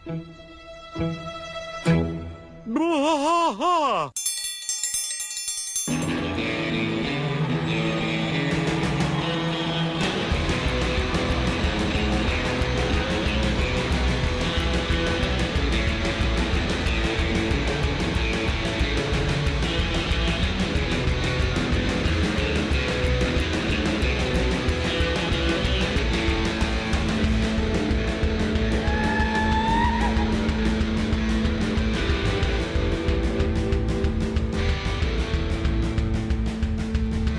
BWAAA.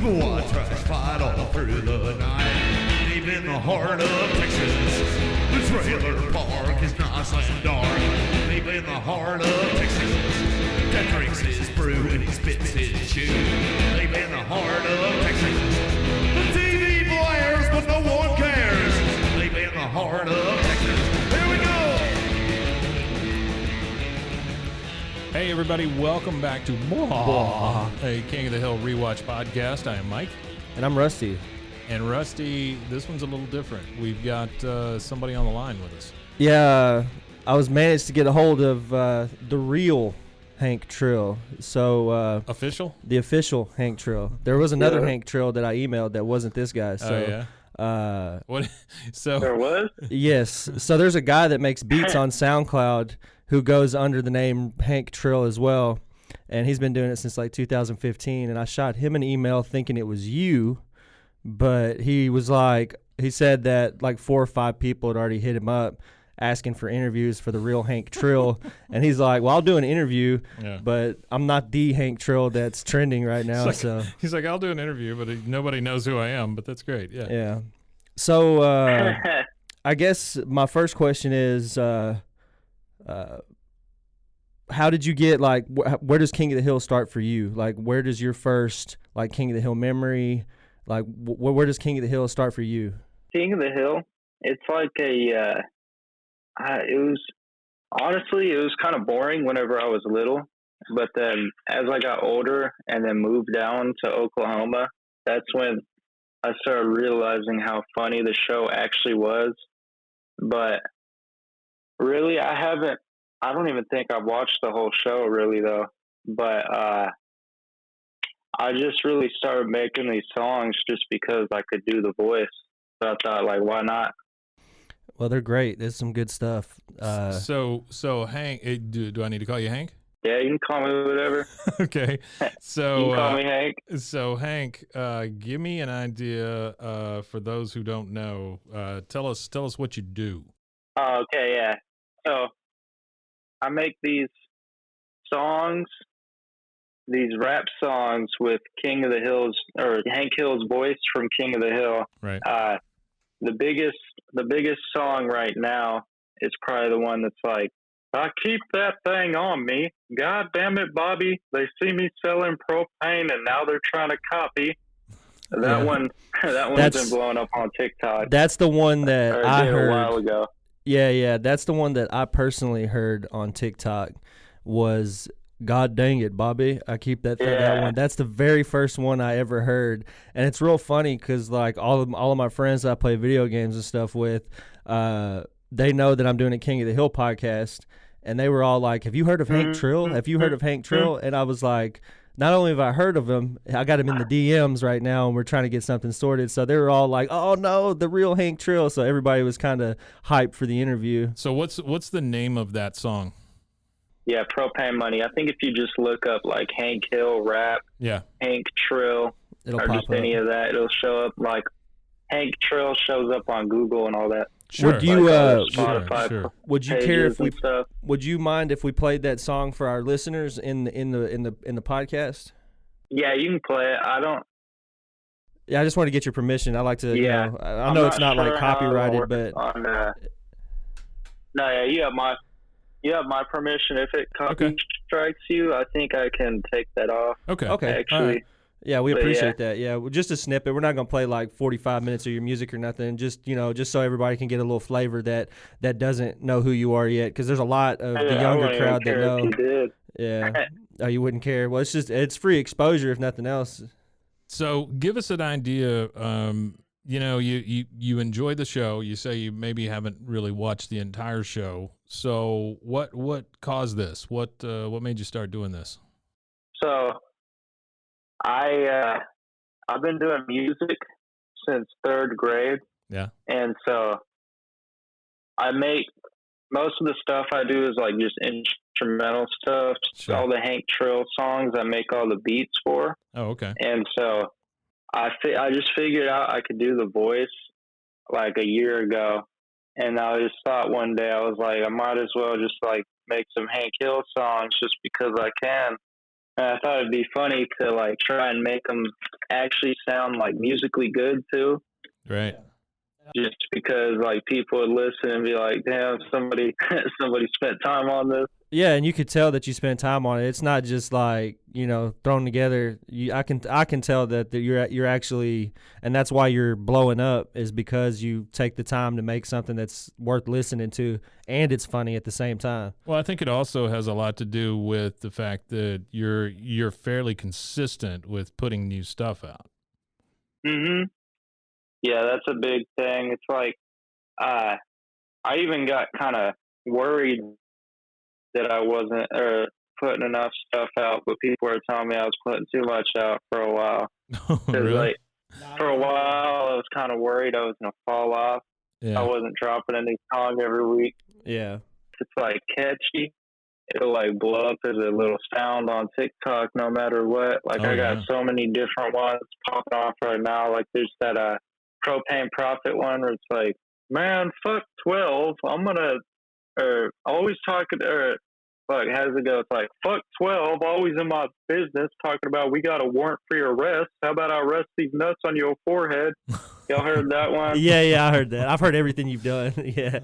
I tried to fight all through the night, deep in the heart of Texas. The trailer park is nice and dark, deep in the heart of Texas. That drinks his brew and he spits his chew, deep in the heart of Texas. The TV blares, but no one cares, deep in the heart of Texas. Here we go! Hey everybody, welcome back to BWAAA, a King of the Hill Rewatch podcast. I am Mike. And I'm Rusty. And Rusty, this one's a little different. We've got somebody on the line with us. Yeah, I was managed to get a hold of the real Hank Trill. So Official? The official Hank Trill. There was another Hank Trill that I emailed that wasn't this guy. So, oh, yeah? What? So There was? Yes. So there's a guy that makes beats on SoundCloud who goes under the name Hank Trill as well. And he's been doing it since like 2015. And I shot him an email thinking it was you, but he was like, he said that like 4 or 5 people had already hit him up asking for interviews for the real Hank Trill. And he's like, well, I'll do an interview, but I'm not the Hank Trill that's trending right now. So he's like, I'll do an interview, but nobody knows who I am, but that's great. Yeah. Yeah. So I guess my first question is, how did you get, like, where does King of the Hill start for you? Like, where does your first, like, King of the Hill memory, like, where does King of the Hill start for you? King of the Hill, it's like it was kind of boring whenever I was little. But then as I got older and then moved down to Oklahoma, that's when I started realizing how funny the show actually was. But really, I don't even think I've watched the whole show really though. But I just really started making these songs just because I could do the voice. So I thought, like, why not? Well, they're great. There's some good stuff. So Hank, do I need to call you Hank? Yeah, you can call me whatever. Okay. So you can call me Hank. So Hank, give me an idea for those who don't know. Tell us what you do. Oh, okay, yeah. So I make these songs, these rap songs with King of the Hill's or Hank Hill's voice from King of the Hill. Right. The biggest song right now is probably the one that's like, I keep that thing on me. God damn it, Bobby. They see me selling propane and now they're trying to copy. That one's been blowing up on TikTok. That's the one that I heard a while ago. Yeah. That's the one that I personally heard on TikTok was, God dang it, Bobby. I keep that one. That's the very first one I ever heard. And it's real funny because, like, all of my friends that I play video games and stuff with, they know that I'm doing a King of the Hill podcast. And they were all like, have you heard of Hank Trill? Have you heard of Hank Trill? And I was like, not only have I heard of him, I got him in the DMs right now, and we're trying to get something sorted. So they were all like, oh, no, the real Hank Trill. So everybody was kind of hyped for the interview. So what's the name of that song? Yeah, Propane Money. I think if you just look up, like, Hank Hill rap, Hank Trill, it'll or pop just up. any of that, it'll show up. Like, Hank Trill shows up on Google and all that. Sure. Would you Spotify sure. would you care if we stuff. would you mind if we played that song for our listeners in the podcast? Yeah, you can play it. I don't. Yeah, I just want to get your permission. I like to. Yeah, you know, I know it's not sure like copyrighted, but no, yeah, you have my permission. If it copy strikes you, I think I can take that off. Okay. Actually. Right. Yeah, we appreciate that. Yeah, well, just a snippet. We're not going to play like 45 minutes of your music or nothing. Just, just so everybody can get a little flavor that doesn't know who you are yet, because there's a lot of the younger crowd that know. If you did. Yeah. Oh, you wouldn't care. Well, it's free exposure if nothing else. So give us an idea. you know, you enjoyed the show. You say you maybe haven't really watched the entire show. So what caused this? What made you start doing this? So I've been doing music since third grade, Yeah. and so I make most of the stuff I do is like just instrumental stuff. Sure. All the Hank Trill songs I make all the beats for, Oh, okay. and so I just figured out I could do the voice like a year ago, and I just thought one day I was like I might as well just like make some Hank Hill songs just because I can. And I thought it'd be funny to like try and make them actually sound like musically good too. Right. Just because like people would listen and be like, "Damn, somebody spent time on this." Yeah, and you could tell that you spent time on it. It's not just like, you know, thrown together. I can tell that you're actually, and that's why you're blowing up, is because you take the time to make something that's worth listening to, and it's funny at the same time. Well, I think it also has a lot to do with the fact that you're fairly consistent with putting new stuff out. Mm-hmm. Yeah, that's a big thing. It's like I even got kind of worried that I wasn't putting enough stuff out, but people were telling me I was putting too much out for a while. Really? Like, for a while, I was kind of worried I was going to fall off. Yeah. I wasn't dropping a new song every week. Yeah. It's like catchy. It'll like blow up as a little sound on TikTok no matter what. Like I got so many different ones popping off right now. Like there's that Propane Profit one where it's like, man, fuck 12. I'm going to, or always talking, or fuck, how does it go? It's like, fuck 12, always in my business, talking about we got a warrant for your arrest. How about I arrest these nuts on your forehead? Y'all heard that one? Yeah, I heard that. I've heard everything you've done. Yeah.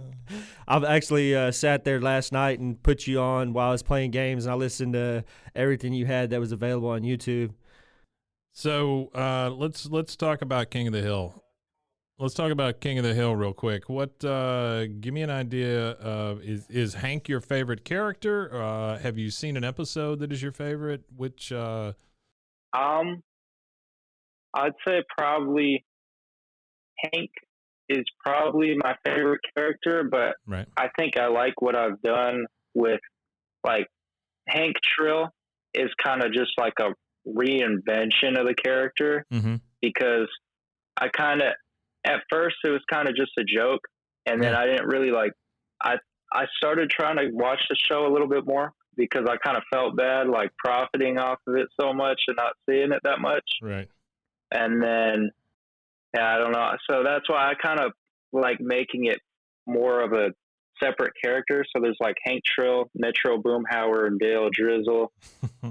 I've actually sat there last night and put you on while I was playing games, and I listened to everything you had that was available on YouTube. So let's talk about King of the Hill. Let's talk about King of the Hill real quick. What? Give me an idea of is Hank your favorite character? Have you seen an episode that is your favorite? Which? I'd say probably Hank is probably my favorite character, but right. I think I like what I've done with like Hank Trill is kind of just like a reinvention of the character because I kind of at first it was kind of just a joke, and then I didn't really like I started trying to watch the show a little bit more because I kind of felt bad like profiting off of it so much and not seeing it that much. Right. And then I don't know. So that's why I kind of like making it more of a separate character. So there's like Hank Trill, Metro Boomhauer, and Dale Drizzle,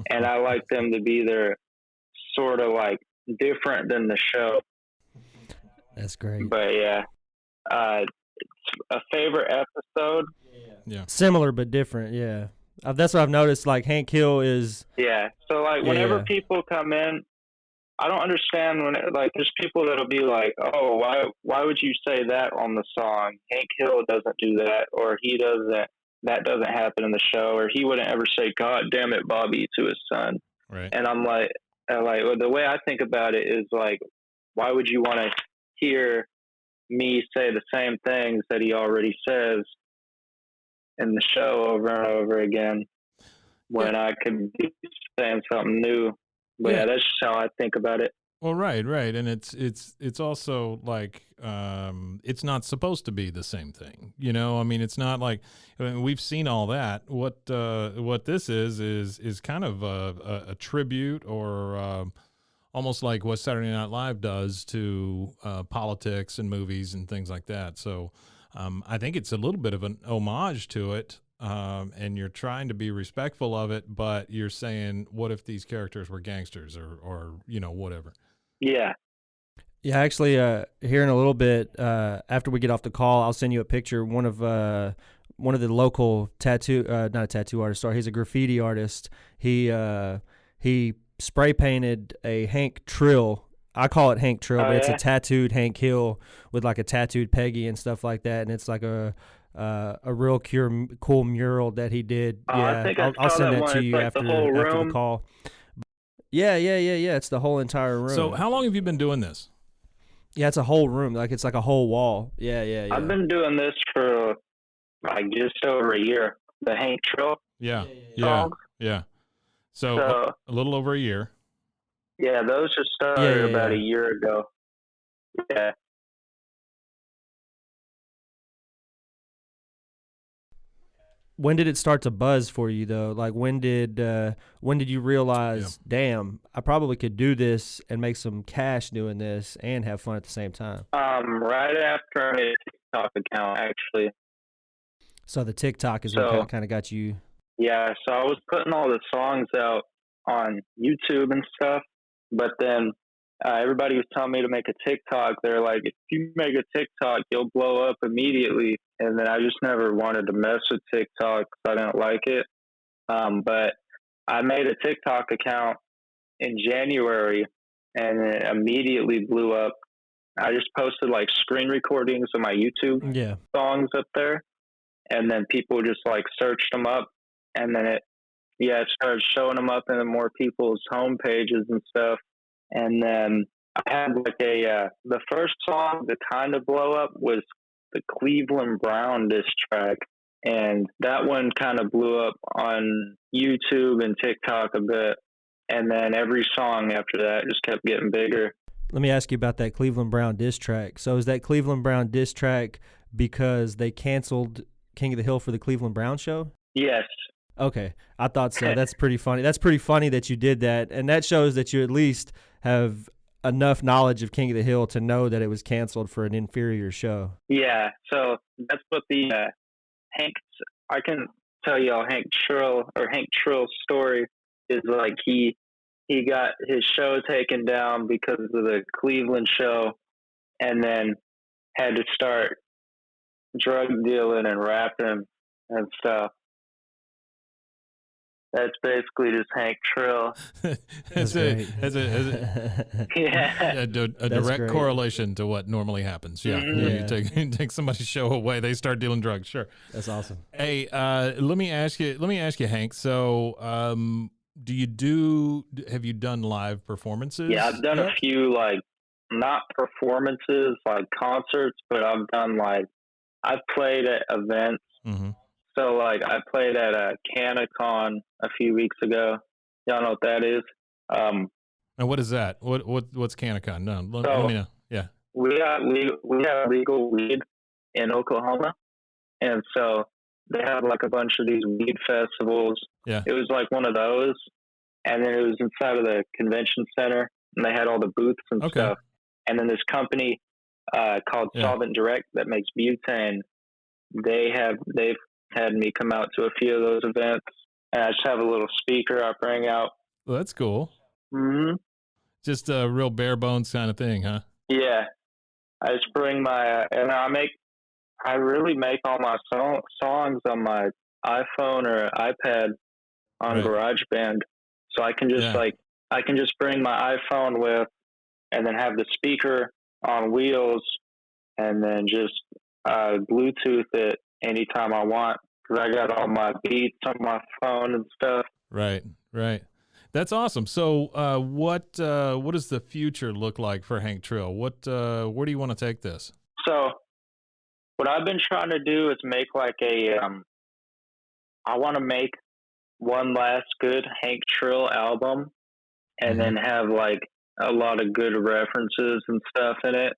and I like them to be there sort of like different than the show. That's great. But yeah, it's a favorite episode. Yeah. Similar but different. Yeah. That's what I've noticed. Like Hank Hill is. Yeah. So like whenever people come in, I don't understand when like there's people that'll be like, oh, why would you say that on the song? Hank Hill doesn't do that, or he doesn't. That doesn't happen in the show, or he wouldn't ever say, "God damn it, Bobby," to his son. Right. And I'm like well, the way I think about it is like, why would you want to hear me say the same things that he already says in the show over and over again when I could be saying something new? But yeah, that's just how I think about it. Well, right, and it's also like it's not supposed to be the same thing, you know. I mean, it's not like we've seen all that. What this is kind of a tribute or almost like what Saturday Night Live does to politics and movies and things like that. So I think it's a little bit of an homage to it. And you're trying to be respectful of it, but you're saying, what if these characters were gangsters or you know, whatever. Yeah. Yeah, actually, here in a little bit, after we get off the call, I'll send you a picture. One of the local tattoo, not a tattoo artist, sorry, he's a graffiti artist. He spray painted a Hank Trill. I call it Hank Trill, but it's a tattooed Hank Hill with like a tattooed Peggy and stuff like that, and it's like a real cool mural that he did. I'll send that to you like after the call. Yeah. It's the whole entire room. So how long have you been doing this? Yeah, it's a whole room. Like it's like a whole wall. Yeah, yeah, yeah. I've been doing this for like just over a year. The Hank Trill Yeah, yeah, songs. yeah. So So a little over a year. yeah, those just Yeah, started yeah, about yeah. a year ago. Yeah. When did it start to buzz for you though? Like when did you realize, damn, I probably could do this and make some cash doing this and have fun at the same time? Right after I made a TikTok account, actually. So the TikTok is So what kind of got you. yeah, so I was putting all the songs out on YouTube and stuff, but then everybody was telling me to make a TikTok. They're like, if you make a TikTok, you'll blow up immediately. And then I just never wanted to mess with TikTok because I didn't like it. But I made a TikTok account in January and it immediately blew up. I just posted like screen recordings of my YouTube Yeah. songs up there, and then people just like searched them up, and then it started showing them up in more people's home pages and stuff. And then I had like the first song to kind of blow up was the Cleveland Brown diss track. And that one kind of blew up on YouTube and TikTok a bit. And then every song after that just kept getting bigger. Let me ask you about that Cleveland Brown diss track. So is that Cleveland Brown diss track because they canceled King of the Hill for the Cleveland Brown show? Yes. Okay, I thought so. That's pretty funny. That's pretty funny that you did that, and that shows that you at least have enough knowledge of King of the Hill to know that it was canceled for an inferior show. Yeah, so that's what the I can tell y'all Hank Trill's story is like he got his show taken down because of the Cleveland show, and then had to start drug dealing and rapping and stuff. That's basically just Hank Trill. Has Yeah. a direct great. correlation to what normally happens. Yeah, Mhm. You Yeah. take somebody's show away, they start dealing drugs. Sure. That's awesome. Hey, let me ask you, Hank. So, have you done live performances? Yeah, I've done a yet? few like not performances like concerts, but I've played at events. Mm-hmm. So like I played at a CanaCon a few weeks ago. Y'all know what that is? And what is that? What's CanaCon? No, let me know. Yeah. We have legal weed in Oklahoma, and so they have like a bunch of these weed festivals. Yeah. It was like one of those, and then it was inside of the convention center, and they had all the booths and Okay. stuff. And then this company called Yeah. Solvent Direct that makes butane, they've had me come out to a few of those events, and I just have a little speaker I bring out. Well, that's cool. Mm-hmm. Just a real bare bones kind of thing, huh? Yeah, I just bring my and I really make all my songs on my iPhone or iPad on Right. GarageBand, so I can just Yeah. bring my iPhone with, and then have the speaker on wheels, and then just Bluetooth it anytime I want, because I got all my beats on my phone and stuff. Right. That's awesome. So, what does the future look like for Hank Trill? Where do you want to take this? So what I've been trying to do is make like I want to make one last good Hank Trill album, and then have like a lot of good references and stuff in it,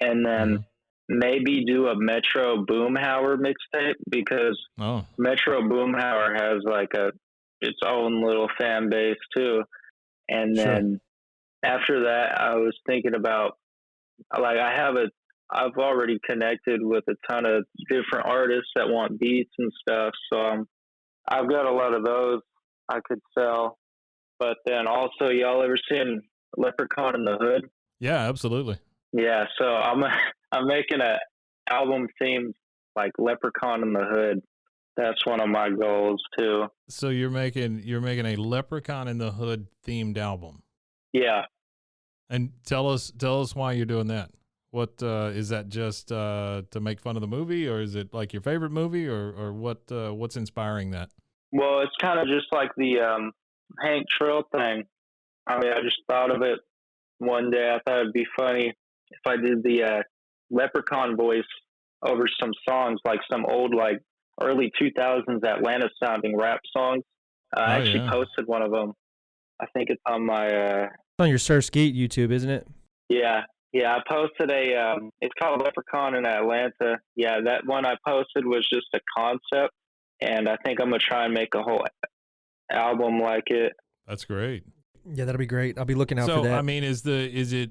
and then maybe do a Metro Boomhauer mixtape, because Oh, Metro Boomhauer has like its own little fan base too. And Sure. then after that, I was thinking about like I've already connected with a ton of different artists that want beats and stuff. So I've got a lot of those I could sell. But then also, y'all ever seen Leprechaun in the Hood? yeah, absolutely. Yeah, so I'm making a album themed like Leprechaun in the Hood. That's one of my goals too. So you're making a Leprechaun in the Hood themed album, Yeah. and tell us why you're doing that. What is that, just to make fun of the movie, or is it like your favorite movie, or what's inspiring that? Well, it's kind of just like the Hank Trill thing. I mean, I just thought of it one day. I thought it'd be funny if I did the Leprechaun voice over some songs, like some old, like early 2000s Atlanta sounding rap songs. I actually posted one of them. I think it's on my on your Sir Skeet YouTube, isn't it? Yeah, I posted it's called Leprechaun in Atlanta. Yeah, that one I posted was just a concept, and I think I'm gonna try and make a whole album like it. That's great. Yeah, that'll be great. I'll be looking out for that. So, I mean, is the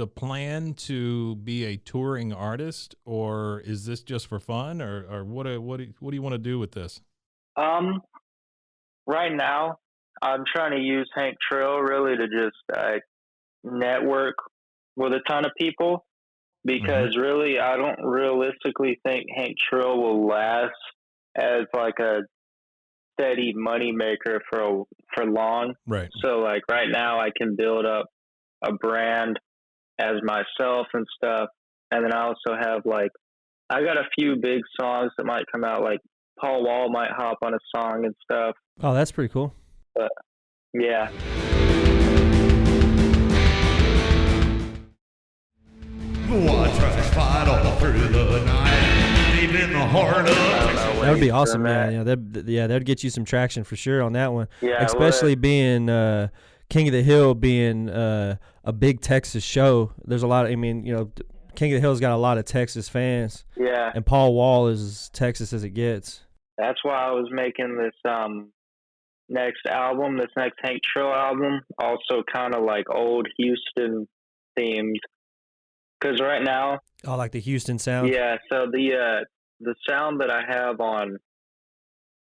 plan to be a touring artist, or is this just for fun, or what do you want to do with this? Right now, I'm trying to use Hank Trill really to just network with a ton of people, because really I don't realistically think Hank Trill will last as like a steady money maker for long. Right. So like right now I can build up a brand as myself and stuff, and then I also have like I got a few big songs that might come out, like Paul Wall might hop on a song and stuff. Oh, that's pretty cool. But yeah. Watch us fight all through the night, deep in the heart of Texas. That would be awesome, man. That'd get you some traction for sure on that one. Yeah, especially being King of the Hill being a big Texas show. There's a lot of, I mean, you know, King of the Hill's got a lot of Texas fans. Yeah. And Paul Wall is as Texas as it gets. That's why I was making this next album, this next Hank Trill album, also kind of like old Houston themed. Because right now, oh, like the Houston sound. Yeah, so the sound that I have on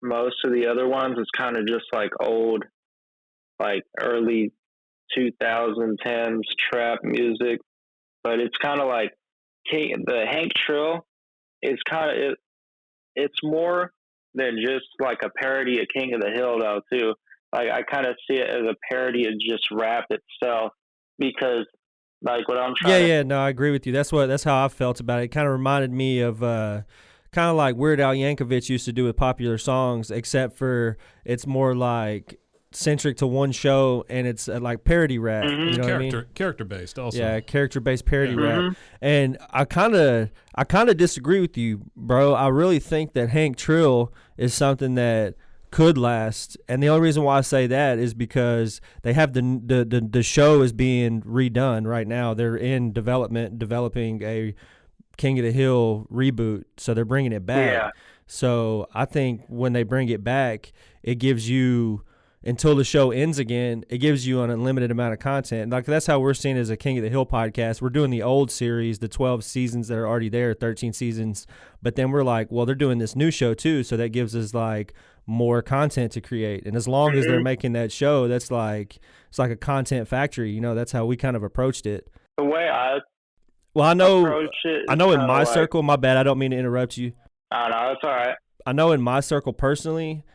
most of the other ones is kind of just like old, like early 2010s trap music, but it's kind of like the Hank Trill is kind of it's more than just like a parody of King of the Hill though too. Like I kind of see it as a parody of just rap itself, because like what I'm trying no, I agree with you. That's how I felt about it. It kind of reminded me of kind of like Weird Al Yankovic used to do with popular songs, except for it's more like centric to one show, and it's like parody rap. You know what I mean? Character based also. Yeah, character based parody rap. And I kind of disagree with you, bro. I really think that Hank Trill is something that could last, and the only reason why I say that is because they have the show is being redone right now. They're in developing a King of the Hill reboot, so they're bringing it back. Yeah. So I think when they bring it back, it gives you, until the show ends again, it gives you an unlimited amount of content. Like that's how we're seeing it as a King of the Hill podcast. We're doing the old series, the 12 seasons that are already there, 13 seasons. But then we're like, well, they're doing this new show too, so that gives us like more content to create. And as long as they're making that show, that's like, it's like a content factory. You know, that's how we kind of approached it. The way I know in my like, circle, my bad, I don't mean to interrupt you. I don't know, that's all right. I know in my circle personally,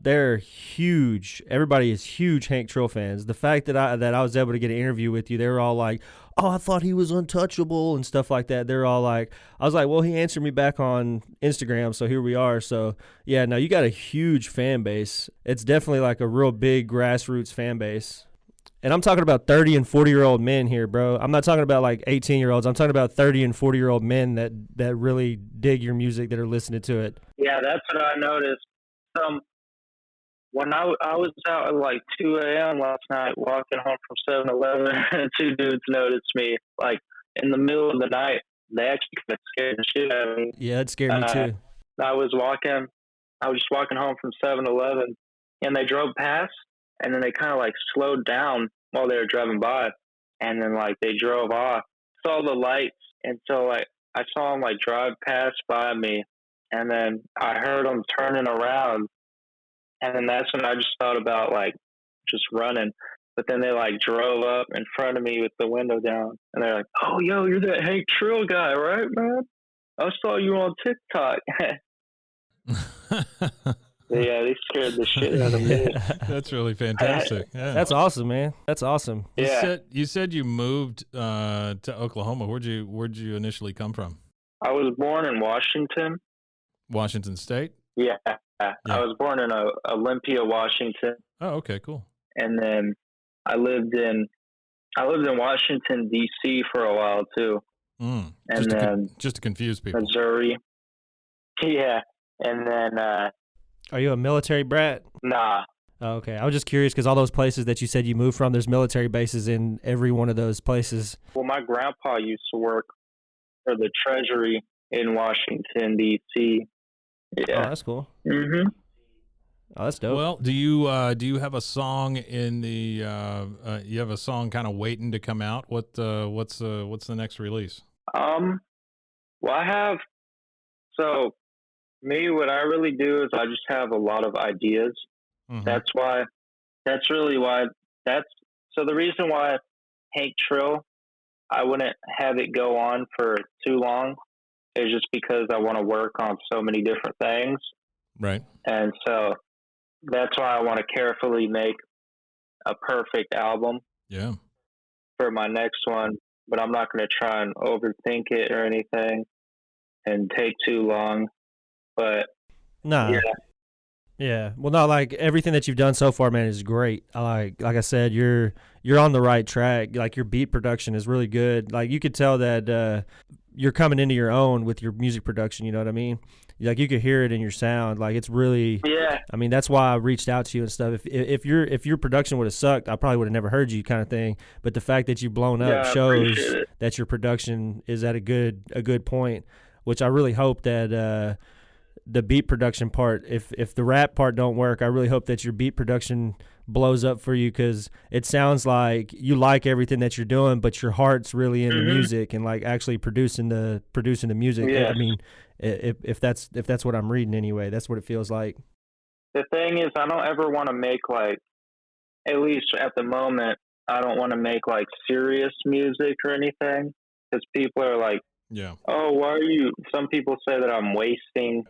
they're huge. Everybody is huge Hank Trill fans. The fact that I was able to get an interview with you, they were all like, "Oh, I thought he was untouchable" and stuff like that. They're all like, I was like, "Well, he answered me back on Instagram, so here we are." So yeah, no, you got a huge fan base. It's definitely like a real big grassroots fan base. And I'm talking about 30 and 40-year-old men here, bro. I'm not talking about like 18-year-olds. I'm talking about 30 and 40-year-old men that really dig your music, that are listening to it. Yeah, that's what I noticed. When I was out at like 2 a.m. last night walking home from 7-Eleven, and two dudes noticed me like in the middle of the night. They actually kind of scared the shit out of me. Yeah, it scared me too. I was just walking home from 7-Eleven, and they drove past, and then they kind of like slowed down while they were driving by, and then like they drove off. Saw the lights, and so like I saw them like drive past by me, and then I heard them turning around. And then that's when I just thought about like just running. But then they like drove up in front of me with the window down, and they're like, "Oh, yo, you're that Hank Trill guy, right, man? I saw you on TikTok." Yeah, they scared the shit out of me. That's really fantastic. Yeah. That's awesome, man. That's awesome. You said you moved to Oklahoma. Where'd you initially come from? I was born in Washington. Washington State? Yeah. I was born in Olympia, Washington. Oh, okay, cool. And then I lived in I lived in Washington D.C. for a while too, and then just to confuse people. Missouri. Yeah, and then Are you a military brat? nah. Oh, okay. I was just curious because all those places that you said you moved from, there's military bases in every one of those places. Well, my grandpa used to work for the Treasury in Washington D.C. Oh, Yeah. that's cool. Mhm. Oh, that's dope. Well, do you have a song in the you have a song kind of waiting to come out? What's the next release? Well, I have. So me, what I really do is I just have a lot of ideas. Mhm. That's really why. So the reason why Hank Trill, I wouldn't have it go on for too long, is just because I want to work on so many different things, Right. and so that's why I want to carefully make a perfect album Yeah. for my next one. But I'm not going to try and overthink it or anything and take too long. But Nah. yeah. Yeah. Well, no, like everything that you've done so far, man, is great. Like I said, you're on the right track. Like your beat production is really good. Like you could tell that you're coming into your own with your music production. You know what I mean? Like you could hear it in your sound. Like it's really. Yeah. I mean, that's why I reached out to you and stuff. If your production would have sucked, I probably would have never heard you, kind of thing. But the fact that you've blown up Yeah, I shows appreciate it. that your production is at a good point. Which I really hope that. The beat production part, if the rap part don't work, I really hope that your beat production blows up for you, because it sounds like you like everything that you're doing, but your heart's really in the music and like actually producing the music. Yes. I mean, if that's what I'm reading anyway, that's what it feels like. The thing is, I don't ever want to make, like, at least at the moment, I don't want to make like serious music or anything, because people are like, Yeah. oh, why are you? Some people say that I'm wasting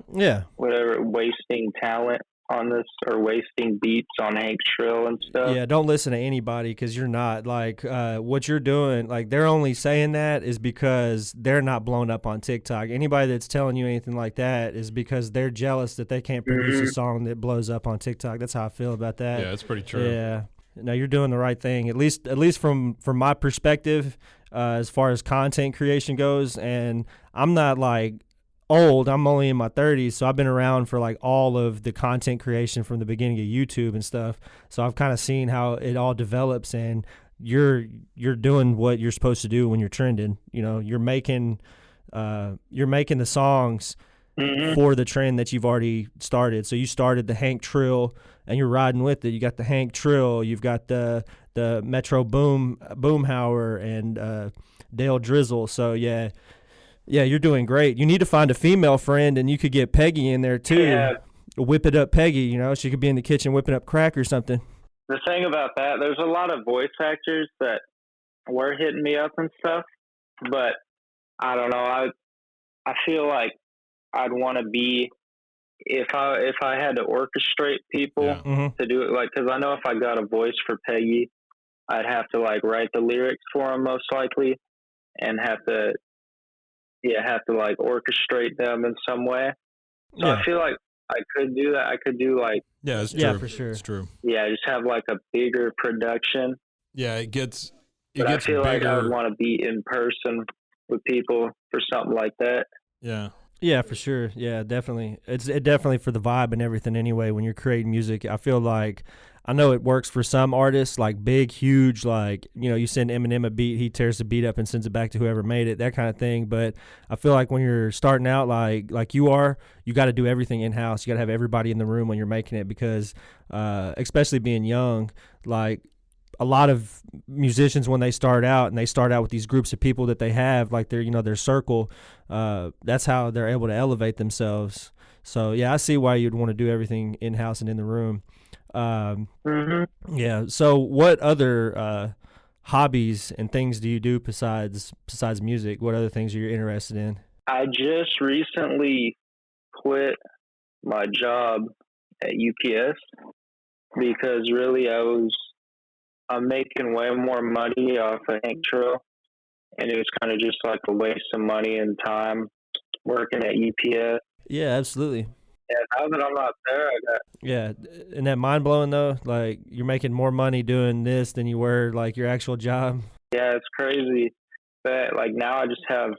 talent on this, or wasting beats on Hank Trill and stuff. Yeah, don't listen to anybody, because you're not. Like, what you're doing, like, they're only saying that is because they're not blown up on TikTok. Anybody that's telling you anything like that is because they're jealous that they can't produce a song that blows up on TikTok. That's how I feel about that. Yeah, it's pretty true. Yeah. No, you're doing the right thing. At least from my perspective, as far as content creation goes. And I'm not like old. I'm only in my 30s, so I've been around for like all of the content creation from the beginning of YouTube and stuff. So I've kind of seen how it all develops, and you're doing what you're supposed to do when you're trending. You know, you're making the songs for the trend that you've already started. So you started the Hank Trill, and you're riding with it. You got the Hank Trill, you've got the Metro Boomhauer, and Dale Drizzle. So yeah, you're doing great. You need to find a female friend, and you could get Peggy in there too. Yeah. Whip it up, Peggy. You know, she could be in the kitchen whipping up crack or something. The thing about that, there's a lot of voice actors that were hitting me up and stuff, but I don't know. I feel like I'd want to be, if I had to orchestrate people to do it, like, because I know if I got a voice for Peggy, I'd have to like write the lyrics for them most likely, and have to like orchestrate them in some way. So I feel like I could do that. I could do like, yeah, it's true. Yeah, for sure. It's true. Yeah, just have like a bigger production. Yeah, it gets But I feel bigger. like I would want to be in person with people for something like that. Yeah. Yeah, for sure. Yeah, definitely. It's definitely for the vibe and everything anyway. When you're creating music, I feel like, I know it works for some artists, like big, huge, like, you know, you send Eminem a beat, he tears the beat up and sends it back to whoever made it, that kind of thing. But I feel like when you're starting out like you are, you got to do everything in-house. You got to have everybody in the room when you're making it, because especially being young, like, a lot of musicians, when they start out with these groups of people that they have, like their circle, that's how they're able to elevate themselves. So yeah, I see why you'd want to do everything in-house and in the room. Yeah. So what other hobbies and things do you do besides music? What other things are you interested in? I just recently quit my job at UPS because really I'm making way more money off of Hank Trill, and it was kind of just like a waste of money and time working at UPS. Yeah, absolutely. Yeah, now that I'm not there, Yeah, isn't that mind blowing though? Like, you're making more money doing this than you were like your actual job. Yeah, it's crazy. But like now I just have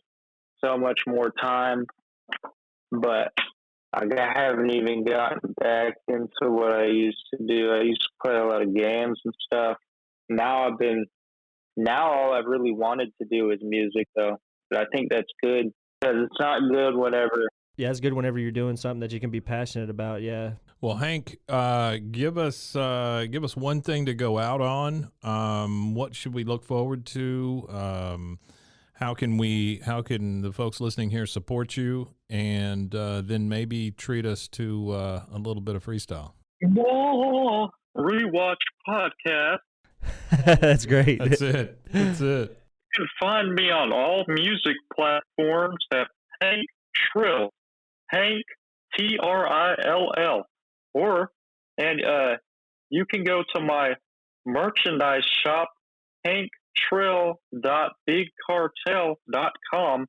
so much more time, but I haven't even gotten back into what I used to do. I used to play a lot of games and stuff. Now all I've really wanted to do is music though. But I think that's good because it's not good whenever. Yeah, it's good whenever you're doing something that you can be passionate about. Yeah. Well, Hank, give us one thing to go out on. What should we look forward to? How can the folks listening here support you, and then maybe treat us to a little bit of freestyle? Whoa, Rewatch podcast. That's great. That's it. That's it. You can find me on all music platforms at Hank Trill, Hank Trill, and you can go to my merchandise shop, hanktrill.bigcartel.com,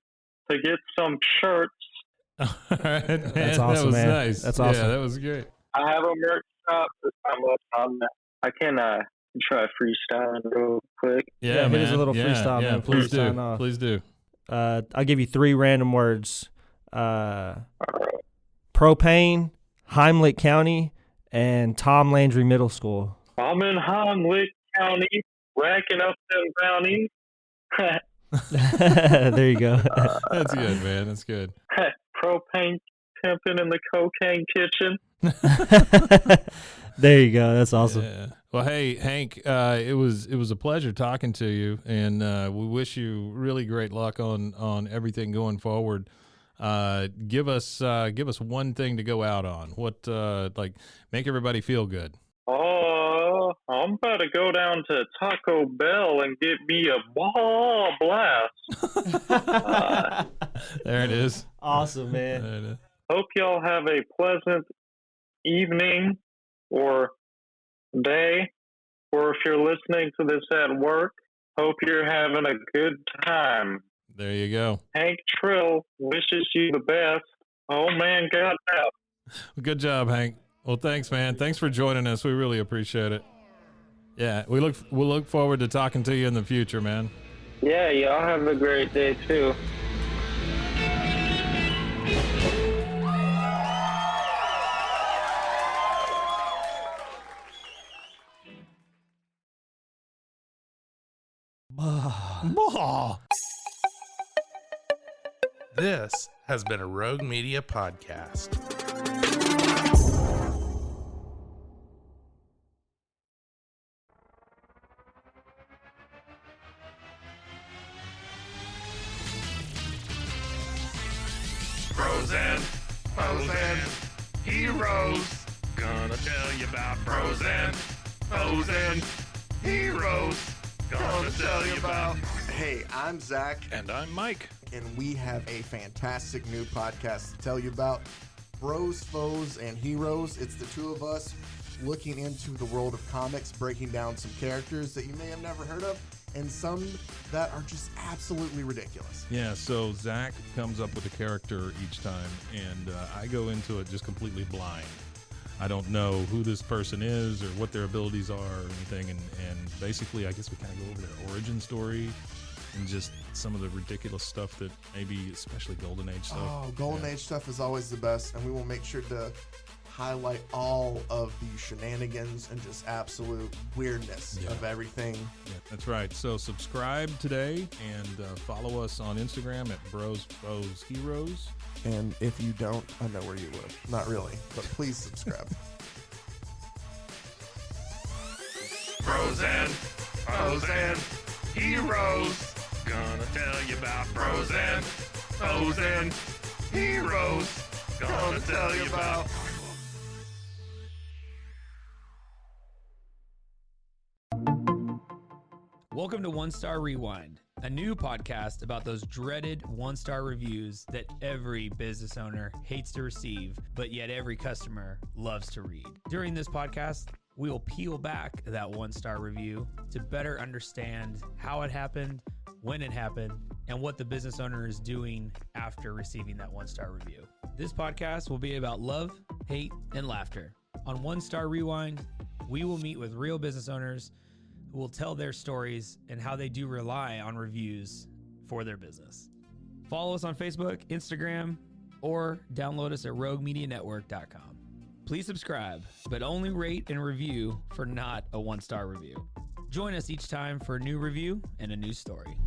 to get some shirts. All right, man. That's awesome, That was man. nice. That's awesome. Yeah, that was great. I have a merch shop. I'm on that. I can try freestyling real quick. Yeah, hit man. us a little freestyle, yeah, man, before Please we do. sign off. Please do. I'll give you 3 random words. Propane, Heimlich County, and Tom Landry Middle School. I'm in Hank County, racking up them brownies. There you go. That's good, man. That's good. Propane pimping in the cocaine kitchen. There you go. That's awesome. Yeah. Well, hey, Hank, it was a pleasure talking to you, and we wish you really great luck on everything going forward. Give us one thing to go out on. What make everybody feel good. Oh, I'm about to go down to Taco Bell and get me a ball blast. There it is. Awesome, man. There it is. Hope y'all have a pleasant evening or day, or if you're listening to this at work, hope you're having a good time. There you go. Hank Trill wishes you the best. Oh man, God help. Good job, Hank. Well, thanks, man. Thanks for joining us. We really appreciate it. Yeah, we'll look forward to talking to you in the future, man. Yeah, y'all have a great day too. This has been a Rogue Media podcast. Bros and foes and heroes. Gonna tell you about bros and foes and heroes. Gonna tell you about. Hey, I'm Zach, And I'm Mike. and we have a fantastic new podcast to tell you about. Bros, Foes, and Heroes. It's the two of us looking into the world of comics, breaking down some characters that you may have never heard of, and some that are just absolutely ridiculous. Yeah, so Zach comes up with a character each time, and I go into it just completely blind. I don't know who this person is or what their abilities are or anything, and basically I guess we kind of go over their origin story and just some of the ridiculous stuff that maybe, especially Golden Age stuff. Oh, Golden Age stuff is always the best, and we will make sure to highlight all of the shenanigans and just absolute weirdness of everything. Yeah, that's right. So subscribe today and follow us on Instagram at Bros, Foes, Heroes. And if you don't, I know where you live. Not really, but please subscribe. Bros and foes and heroes. Gonna tell you about bros and foes and heroes. Gonna tell you about. Welcome to One Star Rewind, a new podcast about those dreaded one-star reviews that every business owner hates to receive, but yet every customer loves to read. During this podcast, we will peel back that one-star review to better understand how it happened, when it happened, and what the business owner is doing after receiving that one-star review. This podcast will be about love, hate, and laughter. On One Star Rewind, we will meet with real business owners who will tell their stories and how they do rely on reviews for their business. Follow us on Facebook, Instagram, or download us at roguemedianetwork.com. Please subscribe, but only rate and review for not a 1-star review. Join us each time for a new review and a new story.